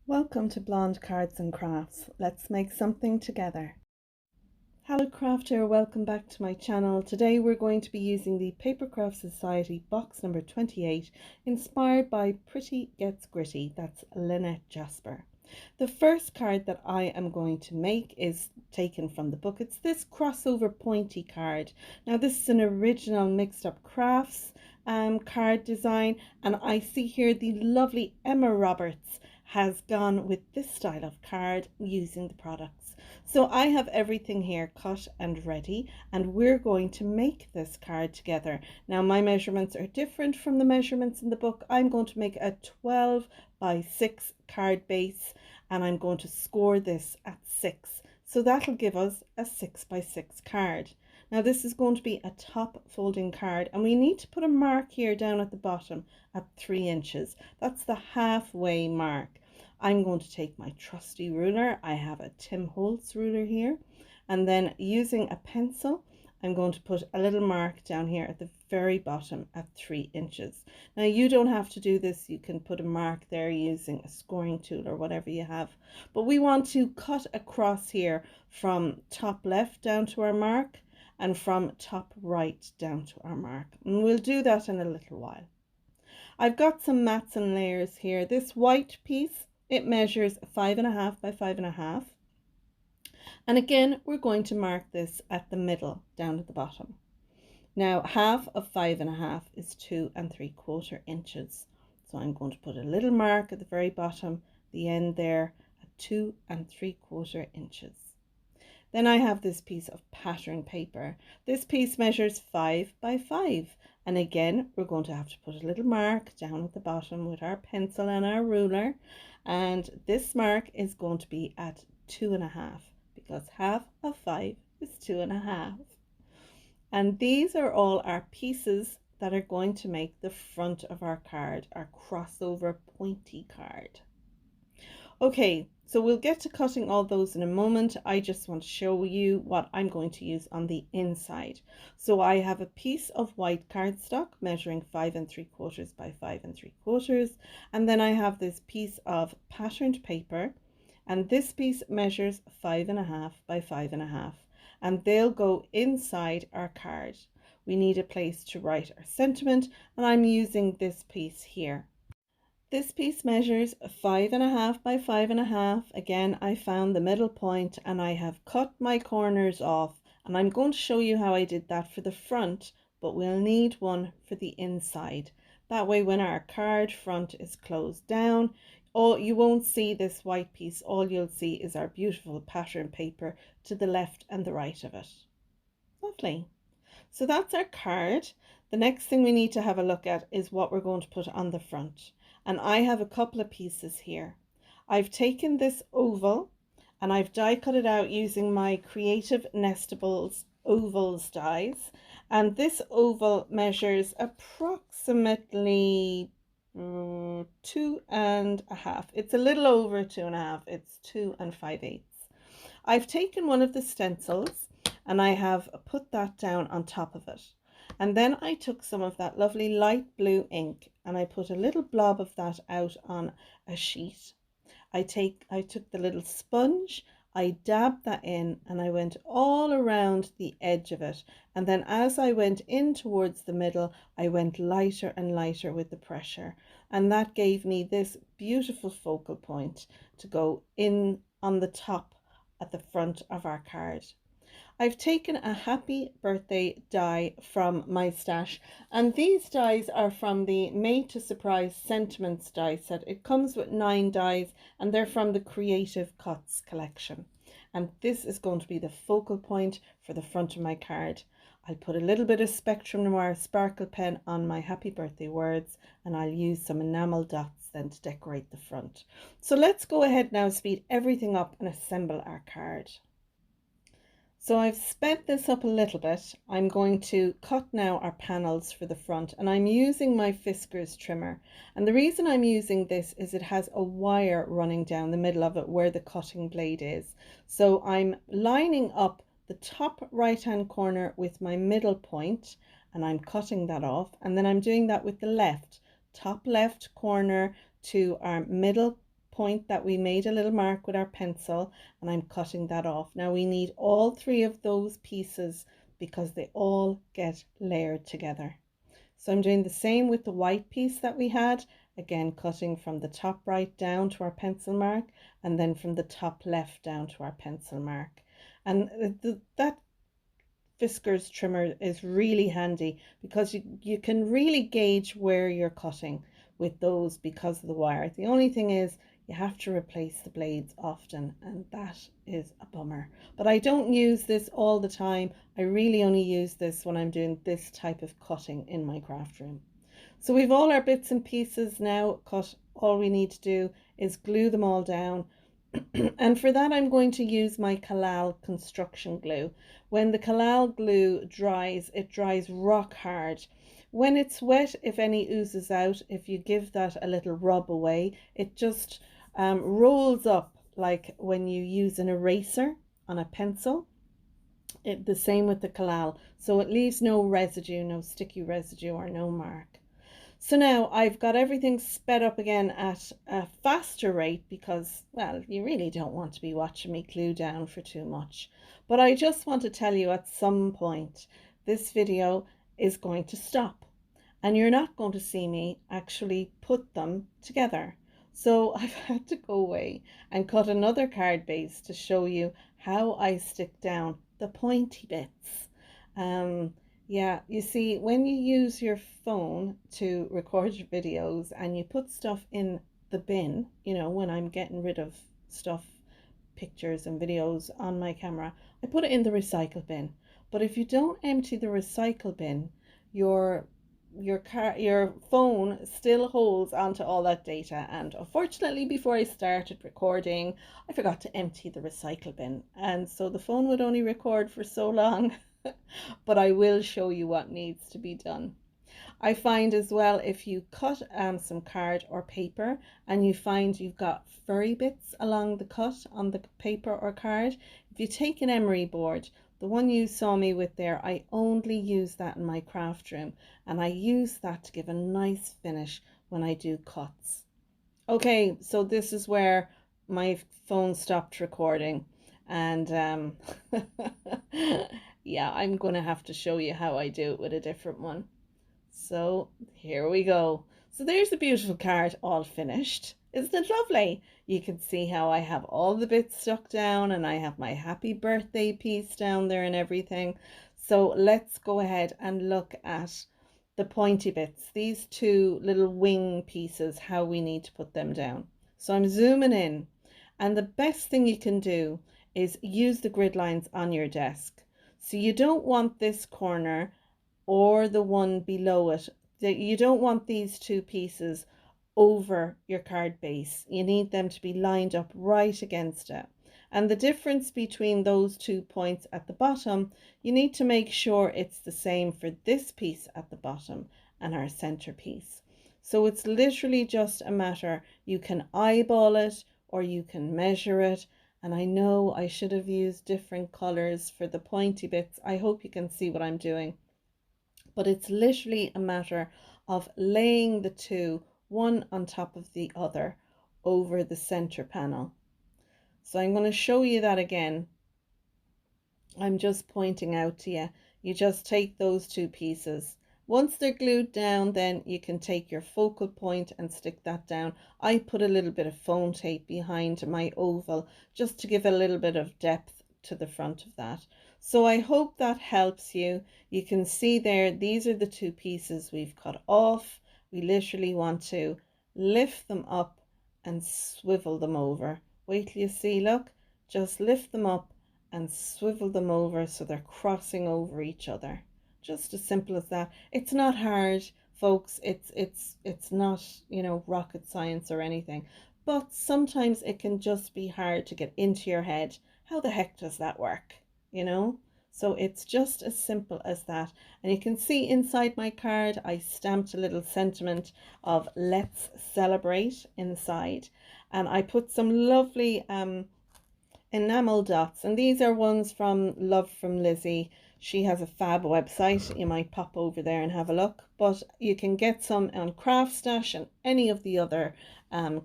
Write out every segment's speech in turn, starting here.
Welcome to Blonde Cards and Crafts. Let's make something together. Hello crafter, welcome back to my channel. Today we're going to be using the Papercraft Society box number 28, inspired by Pretty Gets Gritty. That's Lynette Jasper. The first card that I am going to make is taken from the book. It's this Cross-over Pointy card. Now this is an original Mixed Up Crafts card design, and I see here the lovely Emma Roberts has gone with this style of card using the products. So I have everything here cut and ready, and we're going to make this card together. Now my measurements are different from the measurements in the book. I'm going to make a 12 by 6 card base, and I'm going to score this at 6. So that'll give us a 6 by 6 card. Now this is going to be a top folding card, and we need to put a mark here down at the bottom at 3 inches. That's the halfway mark. I'm going to take my trusty ruler. I have a Tim Holtz ruler here, and then using a pencil I'm going to put a little mark down here at the very bottom at 3 inches. Now you don't have to do this, you can put a mark there using a scoring tool or whatever you have, but we want to cut across here from top left down to our mark and from top right down to our mark, and we'll do that in a little while. I've got some mats and layers here. This white piece, it measures 5.5 by 5.5, and again we're going to mark this at the middle down at the bottom. Now half of 5.5 is 2 3/4 inches, so I'm going to put a little mark at the very bottom, the end there, at 2 3/4 inches. Then I have this piece of pattern paper. This piece measures 5 by 5, and again we're going to have to put a little mark down at the bottom with our pencil and our ruler, and this mark is going to be at 2.5, because half of 5 is 2.5. And these are all our pieces that are going to make the front of our card, our crossover pointy card. Okay, so we'll get to cutting all those in a moment. I just want to show you what I'm going to use on the inside. So I have a piece of white cardstock measuring 5 3/4 by 5 3/4, and then I have this piece of patterned paper, and this piece measures 5.5 by 5.5, and they'll go inside our card. We need a place to write our sentiment, and I'm using this piece here. This piece measures 5.5 by 5.5. Again, I found the middle point and I have cut my corners off, and I'm going to show you how I did that for the front, but we'll need one for the inside. That way when our card front is closed down, you won't see this white piece. All you'll see is our beautiful pattern paper to the left and the right of it. Lovely. So that's our card. The next thing we need to have a look at is what we're going to put on the front. And I have a couple of pieces here. I've taken this oval and I've die cut it out using my Creative Nestables ovals dies. And this oval measures approximately 2.5. It's a little over 2.5. It's 2 5/8. I've taken one of the stencils and I have put that down on top of it. And then I took some of that lovely light blue ink and I put a little blob of that out on a sheet. I took the little sponge, I dabbed that in, and I went all around the edge of it. And then as I went in towards the middle, I went lighter and lighter with the pressure. And that gave me this beautiful focal point to go in on the top at the front of our card. I've taken a happy birthday die from my stash, and these dies are from the Made to Surprise Sentiments die set. It comes with 9 dies and they're from the Creative Cuts collection. And this is going to be the focal point for the front of my card. I'll put a little bit of Spectrum Noir sparkle pen on my happy birthday words, and I'll use some enamel dots then to decorate the front. So let's go ahead now, speed everything up and assemble our card. So I've sped this up a little bit. I'm going to cut now our panels for the front, and I'm using my Fiskars trimmer. And the reason I'm using this is it has a wire running down the middle of it where the cutting blade is. So I'm lining up the top right hand corner with my middle point, and I'm cutting that off, and then I'm doing that with the left, top left corner to our middle point that we made a little mark with our pencil, and I'm cutting that off. Now we need all three of those pieces because they all get layered together. So I'm doing the same with the white piece that we had, again cutting from the top right down to our pencil mark, and then from the top left down to our pencil mark. And that Fiskars trimmer is really handy because you can really gauge where you're cutting with those because of the wire. The only thing is you have to replace the blades often, and that is a bummer. But I don't use this all the time. I really only use this when I'm doing this type of cutting in my craft room. So we've all our bits and pieces now cut. All we need to do is glue them all down. And for that I'm going to use my Collal construction glue. When the Collal glue dries, it dries rock hard. When it's wet, if any oozes out, if you give that a little rub away, it just rolls up like when you use an eraser on a pencil. The same with the Collal. So it leaves no residue, no sticky residue or no mark. So now I've got everything sped up again at a faster rate because, well, you really don't want to be watching me glue down for too much. But I just want to tell you at some point this video is going to stop and you're not going to see me actually put them together. So I've had to go away and cut another card base to show you how I stick down the pointy bits. Yeah, you see, when you use your phone to record your videos and you put stuff in the bin, you know, when I'm getting rid of stuff, pictures and videos on my camera, I put it in the recycle bin. But if you don't empty the recycle bin, your phone still holds onto all that data. And unfortunately, before I started recording, I forgot to empty the recycle bin, and so the phone would only record for so long. But I will show you what needs to be done. I find as well, if you cut some card or paper and you find you've got furry bits along the cut on the paper or card, if you take an emery board, the one you saw me with there, I only use that in my craft room, and I use that to give a nice finish when I do cuts. Okay, so this is where my phone stopped recording, and yeah, I'm gonna have to show you how I do it with a different one. So here we go. So there's the beautiful card all finished. Isn't it lovely? You can see how I have all the bits stuck down, and I have my happy birthday piece down there and everything. So let's go ahead and look at the pointy bits, these two little wing pieces, how we need to put them down. So I'm zooming in, and the best thing you can do is use the grid lines on your desk. So you don't want this corner or the one below it. You don't want these two pieces over your card base. You need them to be lined up right against it. And the difference between those 2 points at the bottom, you need to make sure it's the same for this piece at the bottom and our center piece. So it's literally just a matter, you can eyeball it or you can measure it. And I know I should have used different colors for the pointy bits. I hope you can see what I'm doing. But it's literally a matter of laying the two, one on top of the other, over the center panel. So I'm going to show you that again. I'm just pointing out to you. You just take those two pieces. Once they're glued down, then you can take your focal point and stick that down. I put a little bit of foam tape behind my oval just to give a little bit of depth to the front of that. So I hope that helps you. You can see there, these are the two pieces we've cut off. We literally want to lift them up and swivel them over. Wait till you see, look, just lift them up and swivel them over so they're crossing over each other. Just as simple as that. It's not hard, folks. It's not, you know, rocket science or anything. But sometimes it can just be hard to get into your head. How the heck does that work? You know? So it's just as simple as that. And you can see inside my card, I stamped a little sentiment of let's celebrate inside. And I put some lovely enamel dots. And these are ones from Love from Lizzie. She has a fab website. You might pop over there and have a look, but you can get some on Craftstash and any of the other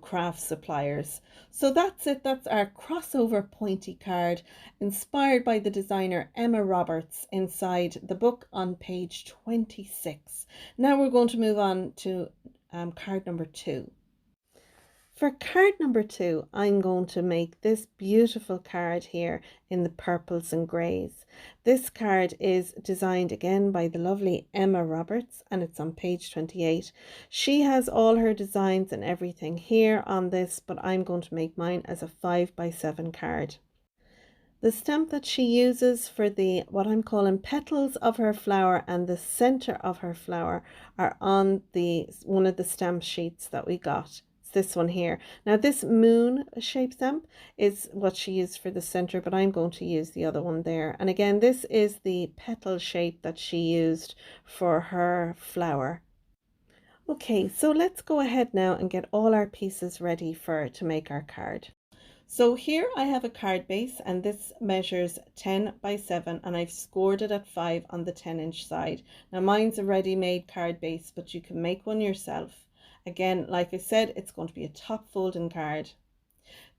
craft suppliers. So that's it. That's our crossover pointy card, inspired by the designer Emma Roberts, inside the book on page 26. Now we're going to move on to card number 2. For card number 2, I'm going to make this beautiful card here in the purples and greys. This card is designed again by the lovely Emma Roberts, and it's on page 28. She has all her designs and everything here on this, but I'm going to make mine as a 5x7 card. The stamp that she uses for the what I'm calling petals of her flower and the center of her flower are on the one of the stamp sheets that we got. It's this one here. Now this moon shape stamp is what she used for the center, but I'm going to use the other one there. And again, this is the petal shape that she used for her flower. Okay, so let's go ahead now and get all our pieces ready to make our card. So here I have a card base, and this measures 10 by 7, and I've scored it at 5 on the 10-inch side. Now mine's a ready-made card base, but you can make one yourself. Again, like I said, it's going to be a top folding card.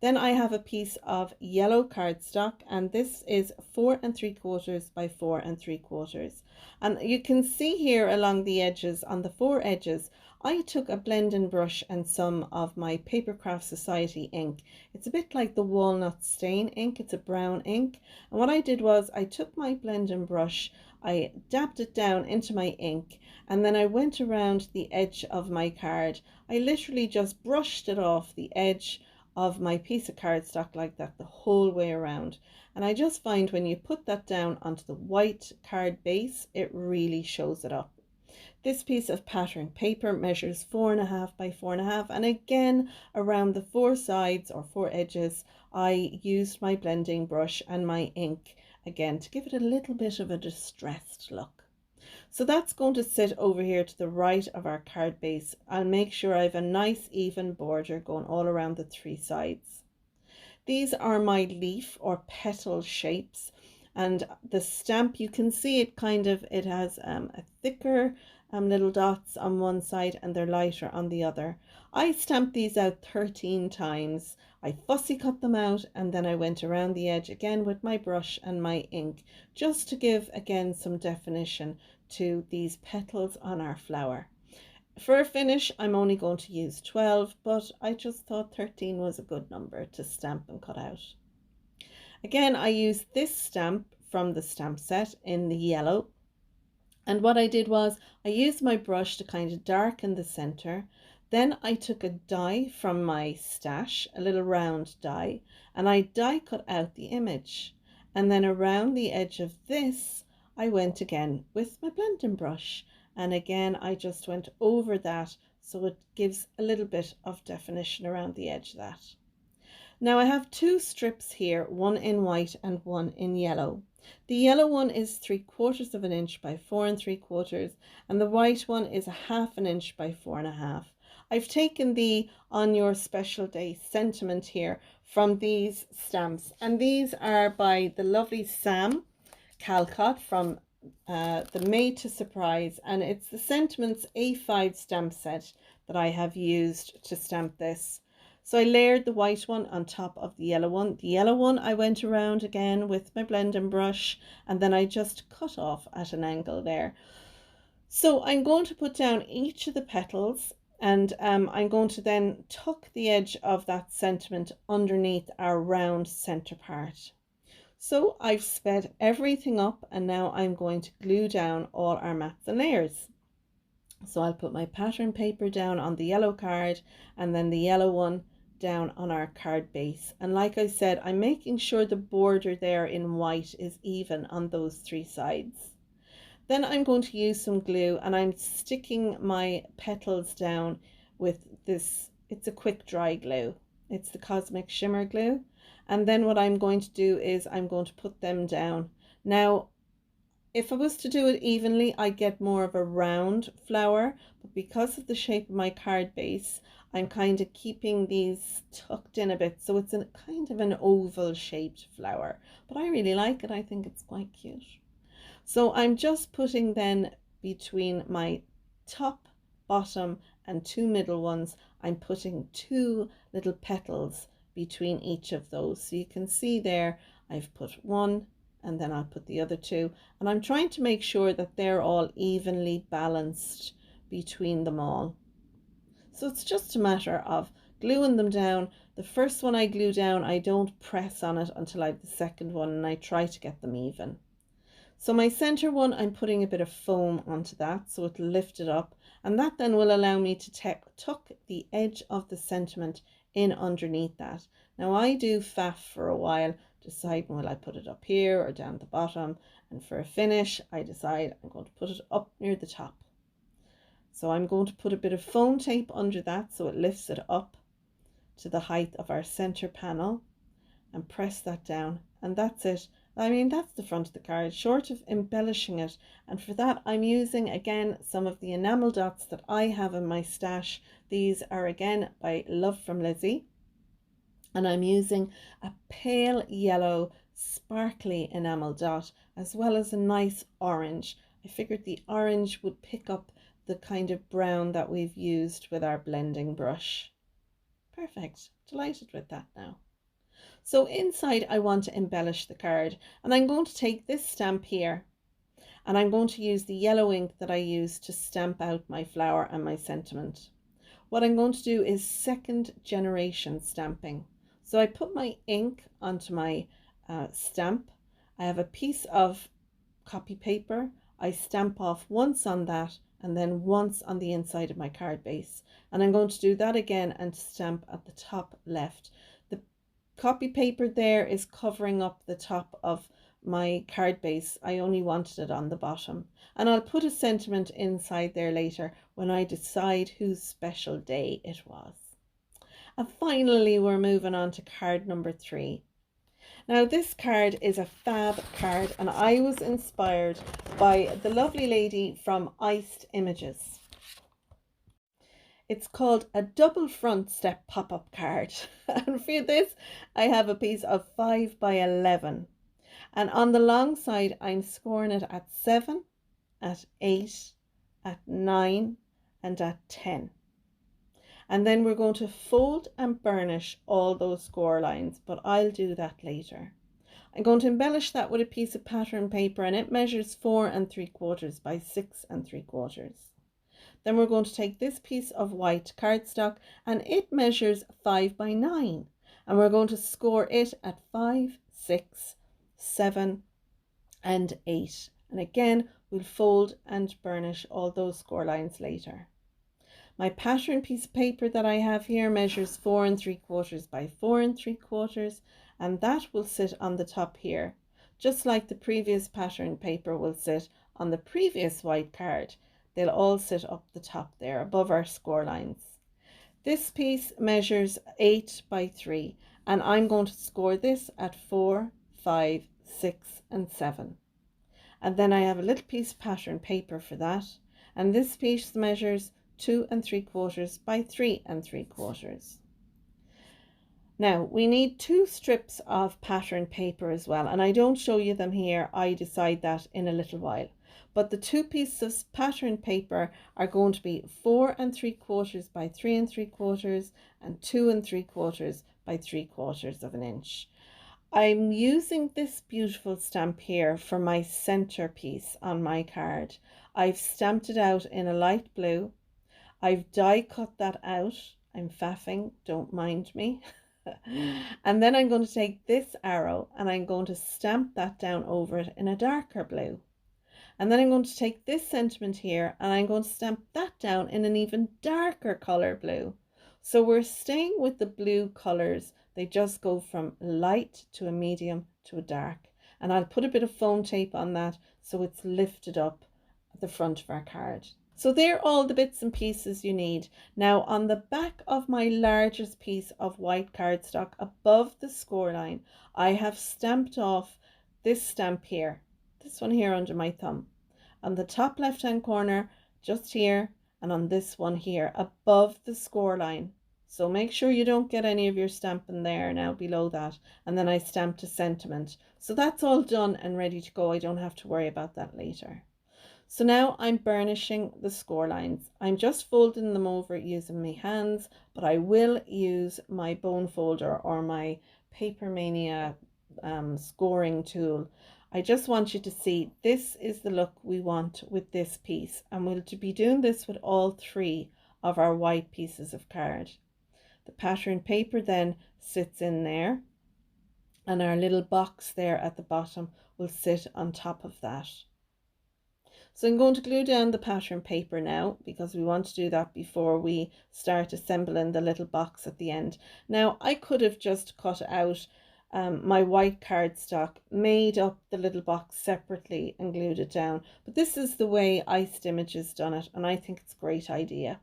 Then I have a piece of yellow cardstock, and this is 4 3/4 by 4 3/4. And you can see here along the edges, on the 4 edges, I took a blending brush and some of my Papercraft Society ink. It's a bit like the walnut stain ink, it's a brown ink. And what I did was I took my blending brush, I dabbed it down into my ink, and then I went around the edge of my card. I literally just brushed it off the edge of my piece of cardstock like that the whole way around. And I just find when you put that down onto the white card base, it really shows it up. This piece of pattern paper measures 4.5 by 4.5, and again around the 4 sides or 4 edges I used my blending brush and my ink again to give it a little bit of a distressed look. So that's going to sit over here to the right of our card base. I'll make sure I have a nice even border going all around the 3 sides. These are my leaf or petal shapes, and the stamp, you can see it it has a thicker little dots on one side and they're lighter on the other. I stamped these out 13 times. I fussy cut them out, and then I went around the edge again with my brush and my ink, just to give again some definition to these petals on our flower. For a finish, I'm only going to use 12, but I just thought 13 was a good number to stamp and cut out. Again, I used this stamp from the stamp set in the yellow. And what I did was I used my brush to kind of darken the center. Then I took a die from my stash, a little round die, and I die cut out the image. And then around the edge of this, I went again with my blending brush. And again, I just went over that so it gives a little bit of definition around the edge of that. Now I have 2 strips here, one in white and one in yellow. The yellow one is 3/4 of an inch by 4 3/4, and the white one is 1/2 inch by 4.5. I've taken the On Your Special Day sentiment here from these stamps, and these are by the lovely Sam Calcott from the Made to Surprise, and it's the Sentiments A5 stamp set that I have used to stamp this. So I layered the white one on top of the yellow one. The yellow one I went around again with my blending brush, and then I just cut off at an angle there. So I'm going to put down each of the petals, and I'm going to then tuck the edge of that sentiment underneath our round center part. So I've sped everything up, and now I'm going to glue down all our mats and layers. So I'll put my pattern paper down on the yellow card, and then the yellow one down on our card base. And like I said, I'm making sure the border there in white is even on those 3 sides. Then I'm going to use some glue, and I'm sticking my petals down with this. It's a quick dry glue. It's the Cosmic Shimmer glue. And then what I'm going to do is I'm going to put them down. Now, if I was to do it evenly, I'd get more of a round flower, but because of the shape of my card base, I'm kind of keeping these tucked in a bit, so it's a kind of an oval shaped flower. But I really like it. I think it's quite cute. So I'm just putting then between my top, bottom and two middle ones, I'm putting two little petals between each of those. So you can see there I've put one and then I'll put the other two, and I'm trying to make sure that they're all evenly balanced between them all. So it's just a matter of gluing them down. The first one I glue down, I don't press on it until I have the second one, and I try to get them even. So my center one, I'm putting a bit of foam onto that so it'll lift it up, and that then will allow me to tuck the edge of the sentiment in underneath that. Now I do faff for a while, deciding will I put it up here or down the bottom, and for a finish I decide I'm going to put it up near the top. So I'm going to put a bit of foam tape under that so it lifts it up to the height of our center panel, and press that down, and that's it. I mean, that's the front of the card, short of embellishing it. And for that, I'm using again some of the enamel dots that I have in my stash. These are again by Love from Lizzie, and I'm using a pale yellow sparkly enamel dot as well as a nice orange. I figured the orange would pick up the kind of brown that we've used with our blending brush. Perfect, delighted with that now. So inside I want to embellish the card, and I'm going to take this stamp here and I'm going to use the yellow ink that I use to stamp out my flower and my sentiment. What I'm going to do is second generation stamping. So I put my ink onto my stamp. I have a piece of copy paper. I stamp off once on that and then once on the inside of my card base. And I'm going to do that again and stamp at the top left. The copy paper there is covering up the top of my card base. I only wanted it on the bottom. And I'll put a sentiment inside there later when I decide whose special day it was. And finally, we're moving on to card number 3. Now this card is a fab card, and I was inspired by the lovely lady from Iced Images. It's called a double front step pop-up card. And for this, I have a piece of 5 by 11. And on the long side, I'm scoring it at 7, at 8, at 9, and at 10. And then we're going to fold and burnish all those score lines, but I'll do that later. I'm going to embellish that with a piece of pattern paper, and it measures 4 3/4 by 6 3/4. Then we're going to take this piece of white cardstock, and it measures 5 by 9, and we're going to score it at 5, 6, 7 and 8. And again, we'll fold and burnish all those score lines later. My pattern piece of paper that I have here measures 4 3/4 by 4 3/4, and that will sit on the top here, just like the previous pattern paper will sit on the previous white card. They'll all sit up the top there above our score lines. This piece measures 8 by 3, and I'm going to score this at 4, 5, 6 and 7. And then I have a little piece of pattern paper for that, and this piece measures 2 3/4 by 3 3/4. Now we need 2 strips of pattern paper as well, and I don't show you them here. I decide that in a little while. But the 2 pieces of pattern paper are going to be 4 3/4 by 3 3/4 and 2 3/4 by 3/4 of an inch. I'm using this beautiful stamp here for my centerpiece on my card. I've stamped it out in a light blue. I've die cut that out. I'm faffing, don't mind me. And then I'm going to take this arrow and I'm going to stamp that down over it in a darker blue. And then I'm going to take this sentiment here and I'm going to stamp that down in an even darker color blue. So we're staying with the blue colors. They just go from light to a medium to a dark. And I'll put a bit of foam tape on that so it's lifted up at the front of our card. So they're all the bits and pieces you need. Now on the back of my largest piece of white cardstock above the score line, I have stamped off this stamp here, this one here under my thumb, on the top left hand corner, just here, and on this one here above the score line. So make sure you don't get any of your stamping there now below that. And then I stamped a sentiment. So that's all done and ready to go. I don't have to worry about that later. So now I'm burnishing the score lines. I'm just folding them over using my hands, but I will use my bone folder or my Papermania scoring tool. I just want you to see this is the look we want with this piece, and we'll be doing this with all three of our white pieces of card. The pattern paper then sits in there, and our little box there at the bottom will sit on top of that. So I'm going to glue down the pattern paper now, because we want to do that before we start assembling the little box at the end. Now I could have just cut out my white cardstock, made up the little box separately and glued it down, but this is the way Iced Images done it, and I think it's a great idea.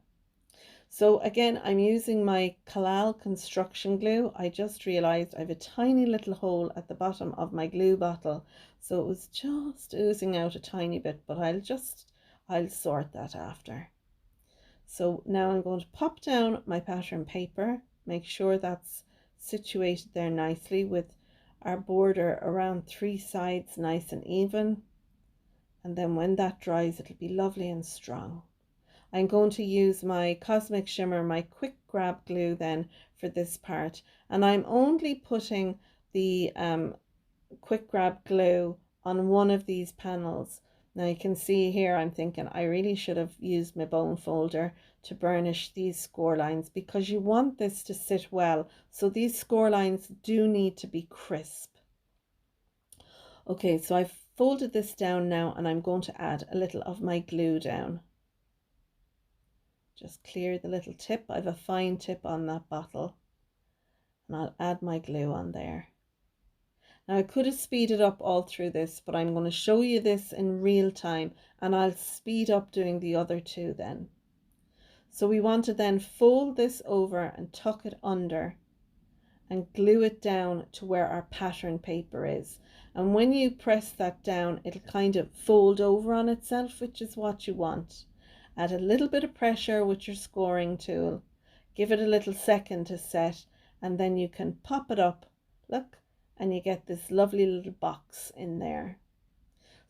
So again, I'm using my Collal construction glue. I just realized I have a tiny little hole at the bottom of my glue bottle, so it was just oozing out a tiny bit, but I'll sort that after. So now I'm going to pop down my pattern paper, make sure that's situated there nicely with our border around three sides nice and even, and then when that dries it'll be lovely and strong. I'm going to use my Cosmic Shimmer, my quick grab glue then for this part, and I'm only putting the quick grab glue on one of these panels. Now you can see here I'm thinking I really should have used my bone folder to burnish these score lines, because you want this to sit well, so these score lines do need to be crisp. Okay, so I've folded this down now, and I'm going to add a little of my glue down. Just clear the little tip. I have a fine tip on that bottle, and I'll add my glue on there. Now I could have speeded up all through this, but I'm going to show you this in real time, and I'll speed up doing the other two then. So we want to then fold this over and tuck it under and glue it down to where our pattern paper is. And when you press that down, it'll kind of fold over on itself, which is what you want. Add a little bit of pressure with your scoring tool, give it a little second to set, and then you can pop it up, look, and you get this lovely little box in there.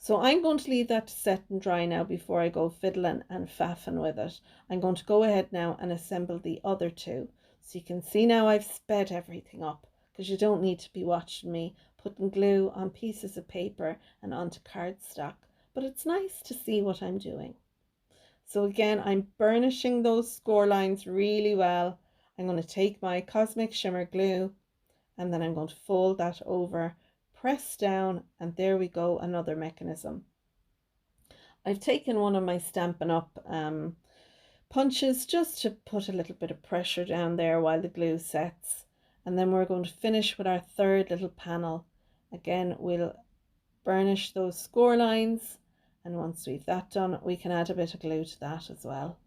So I'm going to leave that to set and dry now before I go fiddling and faffing with it. I'm going to go ahead now and assemble the other two. So you can see now I've sped everything up, because you don't need to be watching me putting glue on pieces of paper and onto cardstock, but it's nice to see what I'm doing. So again, I'm burnishing those score lines really well. I'm going to take my Cosmic Shimmer glue, and then I'm going to fold that over, press down, and there we go, another mechanism. I've taken one of my Stampin' Up punches just to put a little bit of pressure down there while the glue sets, and then we're going to finish with our third little panel. Again, we'll burnish those score lines, and once we've that done, we can add a bit of glue to that as well.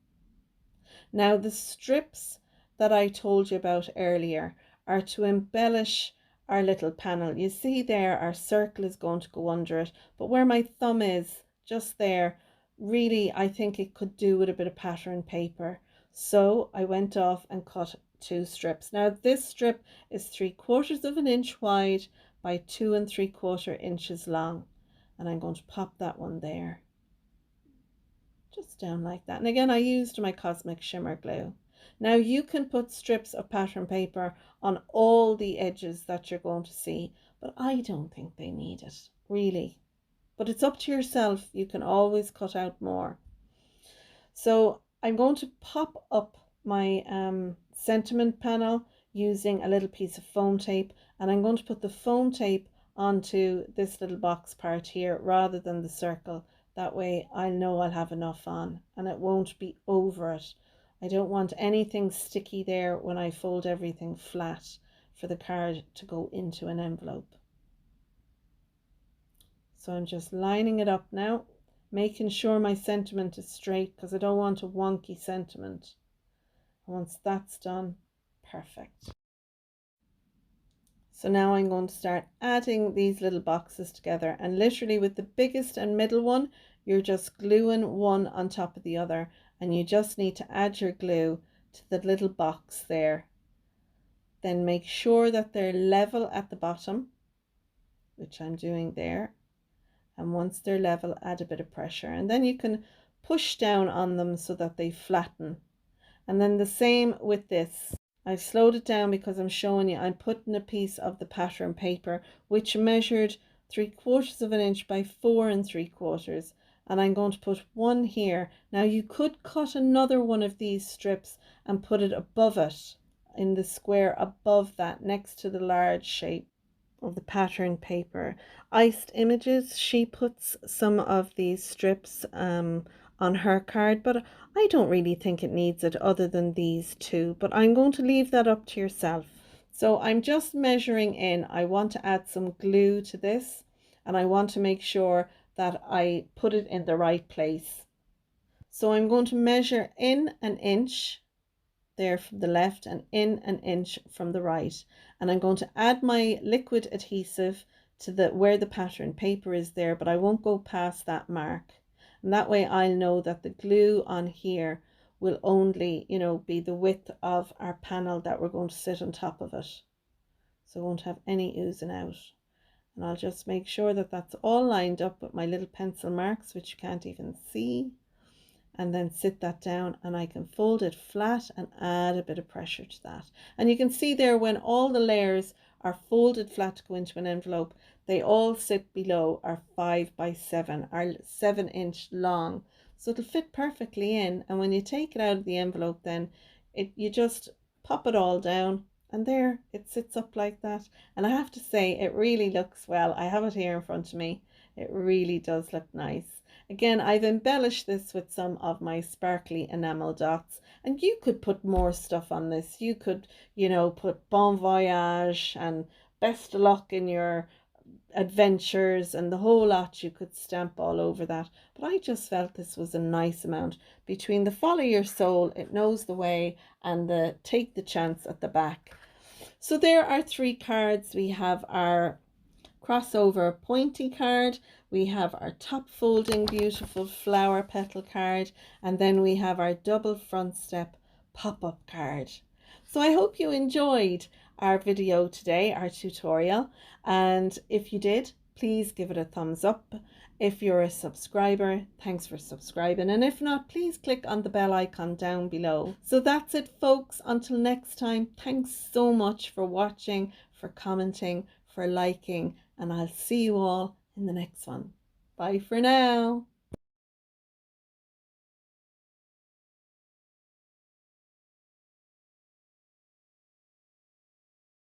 Now the strips that I told you about earlier are to embellish our little panel. You see there our circle is going to go under it, but where my thumb is, just there, really I think it could do with a bit of pattern paper. So I went off and cut two strips. Now this strip is 3/4 of an inch wide by 2 3/4 inches long, and I'm going to pop that one there, just down like that. And again, I used my Cosmic Shimmer glue. Now you can put strips of pattern paper on all the edges that you're going to see, but I don't think they need it, really. But it's up to yourself, you can always cut out more. So I'm going to pop up my sentiment panel using a little piece of foam tape, and I'm going to put the foam tape onto this little box part here rather than the circle. That way I know I'll have enough on and it won't be over it. I don't want anything sticky there when I fold everything flat for the card to go into an envelope. So I'm just lining it up now, making sure my sentiment is straight, because I don't want a wonky sentiment. Once that's done, perfect. So now I'm going to start adding these little boxes together, and literally with the biggest and middle one, you're just gluing one on top of the other, and you just need to add your glue to the little box there. Then make sure that they're level at the bottom, which I'm doing there. And once they're level, add a bit of pressure, and then you can push down on them so that they flatten. And then the same with this. I've slowed it down because I'm showing you I'm putting a piece of the pattern paper which measured 3/4 inch by 4 3/4, and I'm going to put one here. Now you could cut another one of these strips and put it above it, in the square above that, next to the large shape of the pattern paper. Iced Images, she puts some of these strips on her card, but I don't really think it needs it other than these two, but I'm going to leave that up to yourself. So I'm just measuring in. I want to add some glue to this, and I want to make sure that I put it in the right place. So I'm going to measure in 1 inch there from the left and in 1 inch from the right, and I'm going to add my liquid adhesive to the where the pattern paper is there, but I won't go past that mark, and that way I'll know that the glue on here will only, you know, be the width of our panel that we're going to sit on top of it, so I won't have any oozing out. And I'll just make sure that that's all lined up with my little pencil marks, which you can't even see, and then sit that down, and I can fold it flat and add a bit of pressure to that. And you can see there, when all the layers are folded flat to go into an envelope, they all sit below our 5 by 7, our 7 inch long, so it'll fit perfectly in. And when you take it out of the envelope, then you just pop it all down, and there it sits up like that. And I have to say, it really looks well. I have it here in front of me. It really does look nice. Again, I've embellished this with some of my sparkly enamel dots, and you could put more stuff on this. You could, you know, put bon voyage and best of luck in your adventures and the whole lot. You could stamp all over that, but I just felt this was a nice amount between the follow your soul, it knows the way, and the take the chance at the back. So there are 3 cards. We have our Cross-over Pointy card, we have our top folding beautiful flower petal card, and then we have our double front step pop-up card. So I hope you enjoyed our video today, our tutorial, and if you did, please give it a thumbs up. If you're a subscriber, thanks for subscribing, and if not, please click on the bell icon down below. So that's it, folks. Until next time, thanks so much for watching, for commenting, for liking, and I'll see you all in the next one. Bye for now.